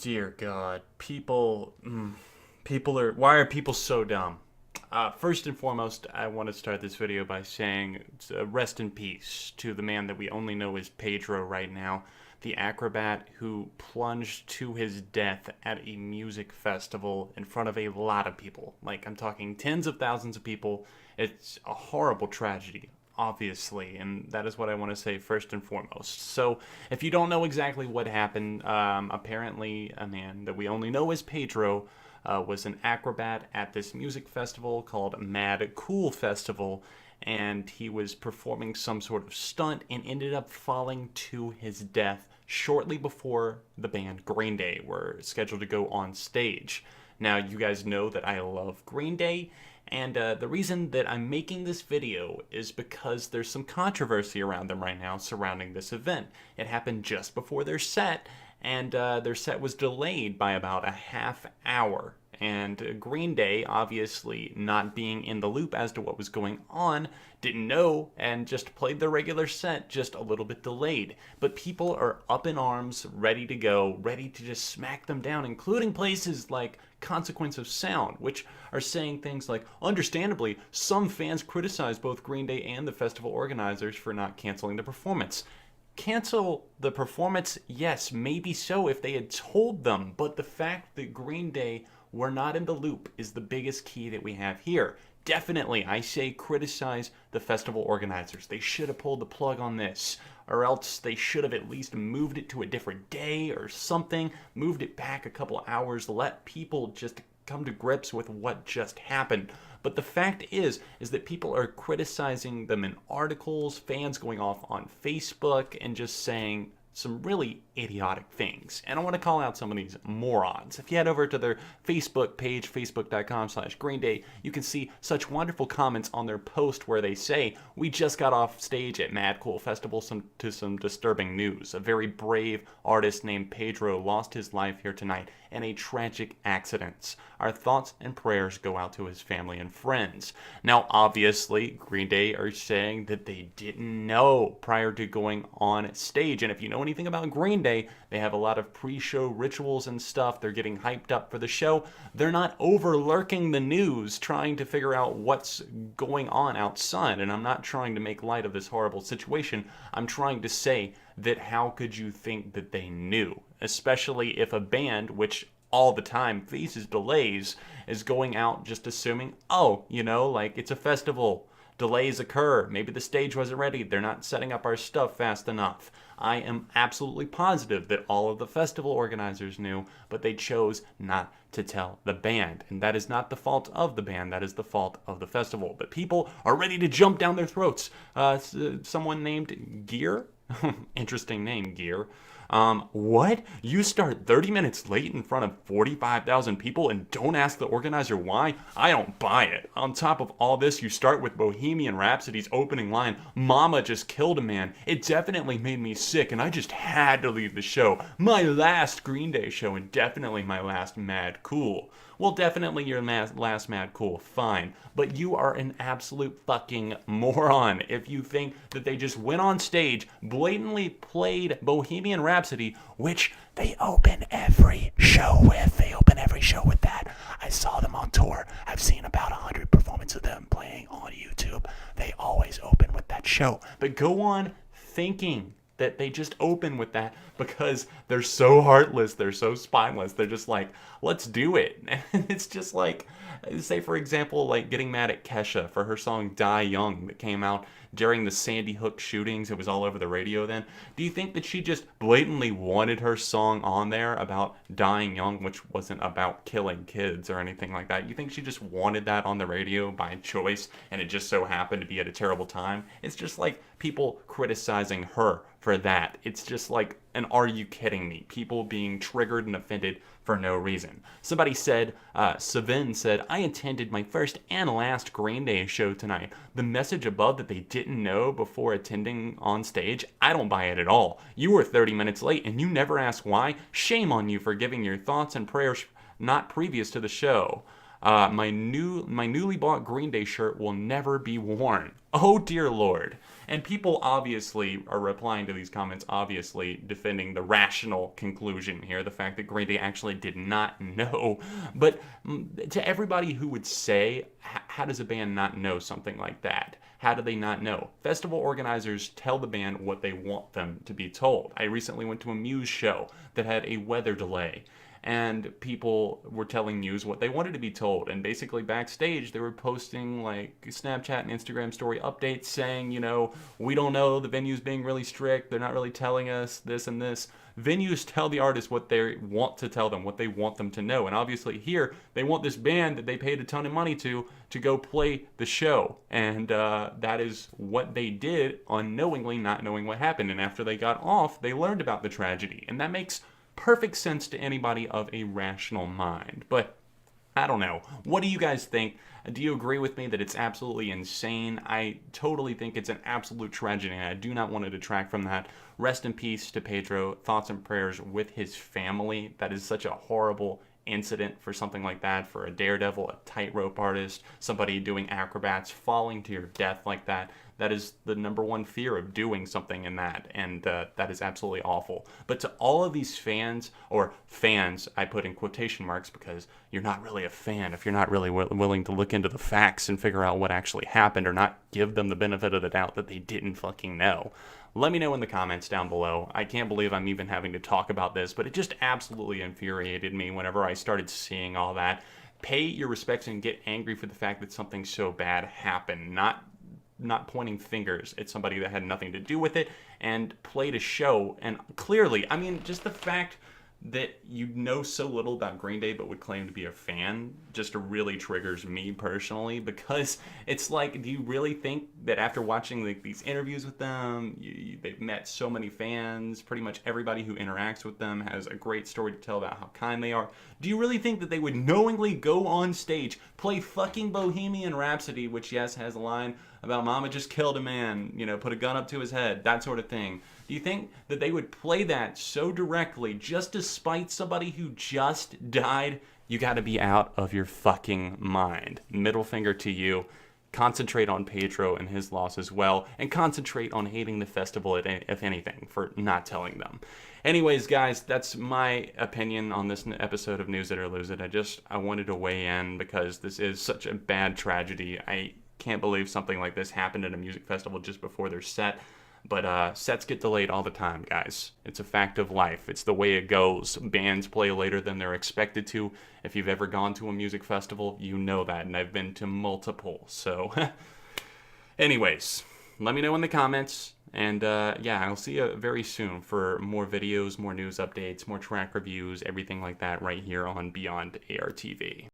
Dear God, why are people so dumb? First and foremost, I want to start this video by saying rest in peace to the man that we only know as Pedro right now, the acrobat who plunged to his death at a music festival in front of a lot of people. Like, I'm talking tens of thousands of people. It's a horrible tragedy, obviously, and that is what I want to say first and foremost. So, if you don't know exactly what happened, apparently a man that we only know as Pedro was an acrobat at this music festival called Mad Cool Festival, and he was performing some sort of stunt and ended up falling to his death shortly before the band Green Day were scheduled to go on stage. Now, you guys know that I love Green Day, and the reason that I'm making this video is because there's some controversy around them right now surrounding this event. It happened just before their set, and their set was delayed by about a half hour. And Green Day, obviously not being in the loop as to what was going on, didn't know and just played their regular set, just a little bit delayed. But people are up in arms, ready to go, ready to just smack them down, including places like Consequence of Sound, which are saying things like, understandably, some fans criticize both Green Day and the festival organizers for not canceling the performance. Cancel the performance? Yes, maybe so if they had told them, but the fact that Green Day were not in the loop is the biggest key that we have here. Definitely, I say criticize the festival organizers. They should have pulled the plug on this, or else they should have at least moved it to a different day or something, moved it back a couple hours, let people just come to grips with what just happened. But the fact is that people are criticizing them in articles, fans going off on Facebook and just saying some really idiotic things. And I want to call out some of these morons. If you head over to their Facebook page, facebook.com/Green Day, you can see such wonderful comments on their post where they say, we just got off stage at Mad Cool Festival to some disturbing news. A very brave artist named Pedro lost his life here tonight in a tragic accident. Our thoughts and prayers go out to his family and friends. Now, obviously, Green Day are saying that they didn't know prior to going on stage. And if you know anything about Green Day, they have a lot of pre-show rituals and stuff. They're getting hyped up for the show. They're not overlurking the news trying to figure out what's going on outside. And I'm not trying to make light of this horrible situation. I'm trying to say that how could you think that they knew? Especially if a band, which all the time faces delays, is going out just assuming, oh, like it's a festival. Delays occur. Maybe the stage wasn't ready. They're not setting up our stuff fast enough. I am absolutely positive that all of the festival organizers knew, but they chose not to tell the band. And that is not the fault of the band. That is the fault of the festival. But people are ready to jump down their throats. Someone named Gear? Interesting name, Gear. What? You start 30 minutes late in front of 45,000 people and don't ask the organizer why? I don't buy it. On top of all this, you start with Bohemian Rhapsody's opening line, Mama just killed a man. It definitely made me sick and I just had to leave the show. My last Green Day show and definitely my last Mad Cool. Well, definitely your last Mad Cool, fine. But you are an absolute fucking moron if you think that they just went on stage, blatantly played Bohemian Rhapsody, which they open every show with. They open every show with that. I saw them on tour. I've seen about 100 performances of them playing on YouTube. They always open with that show. But go on thinking that they just open with that because they're so heartless, they're so spineless, they're just like, let's do it. And it's just like, say for example, like getting mad at Kesha for her song Die Young that came out during the Sandy Hook shootings. It was all over the radio then. Do you think that she just blatantly wanted her song on there about dying young, which wasn't about killing kids or anything like that? You think she just wanted that on the radio by choice and it just so happened to be at a terrible time? It's just like people criticizing her for that. It's just like an are you kidding me? People being triggered and offended for no reason. Somebody said, Savin said, I attended my first and last Green Day show tonight. The message above that they didn't know before attending on stage, I don't buy it at all. You were 30 minutes late and you never asked why. Shame on you for giving your thoughts and prayers not previous to the show. My newly bought Green Day shirt will never be worn. Oh dear Lord. And people obviously are replying to these comments, obviously defending the rational conclusion here, the fact that Green Day actually did not know. But to everybody who would say, how does a band not know something like that? How do they not know? Festival organizers tell the band what they want them to be told. I recently went to a Muse show that had a weather delay, and people were telling Muse what they wanted to be told. And basically backstage, they were posting like Snapchat and Instagram story updates saying, you know, we don't know, the venue's being really strict, they're not really telling us this and this. Venues tell the artists what they want to tell them, what they want them to know. And obviously here, they want this band that they paid a ton of money to go play the show. And that is what they did, unknowingly not knowing what happened. And after they got off, they learned about the tragedy. And that makes perfect sense to anybody of a rational mind. But I don't know. What do you guys think? Do you agree with me that it's absolutely insane? I totally think it's an absolute tragedy, and I do not want to detract from that. Rest in peace to Pedro. Thoughts and prayers with his family. That is such a horrible incident for something like that, for a daredevil, a tightrope artist, somebody doing acrobats, falling to your death like that. That is the number one fear of doing something in that, and that is absolutely awful. But to all of these fans, or fans, I put in quotation marks because you're not really a fan if you're not really willing to look into the facts and figure out what actually happened, or not give them the benefit of the doubt that they didn't fucking know. Let me know in the comments down below. I can't believe I'm even having to talk about this, but it just absolutely infuriated me whenever I started seeing all that. Pay your respects and get angry for the fact that something so bad happened, not pointing fingers at somebody that had nothing to do with it, and played a show. And clearly, I mean, just the fact that you know so little about Green Day but would claim to be a fan just really triggers me personally, because it's like, do you really think that after watching like these interviews with them, they've met so many fans, pretty much everybody who interacts with them has a great story to tell about how kind they are? Do you really think that they would knowingly go on stage, play fucking Bohemian Rhapsody, which yes has a line about mama just killed a man, you know, put a gun up to his head, that sort of thing? Do you think that they would play that so directly just to spite somebody who just died? You gotta be out of your fucking mind. Middle finger to you. Concentrate on Pedro and his loss as well, and concentrate on hating the festival, if anything, for not telling them. Anyways, guys, that's my opinion on this episode of News It or Lose It. I wanted to weigh in because this is such a bad tragedy. I can't believe something like this happened at a music festival just before their set. But sets get delayed all the time, guys. It's a fact of life. It's the way it goes. Bands play later than they're expected to. If you've ever gone to a music festival, you know that, and I've been to multiple. So, anyways, let me know in the comments. And yeah, I'll see you very soon for more videos, more news updates, more track reviews, everything like that right here on Beyond ARTV.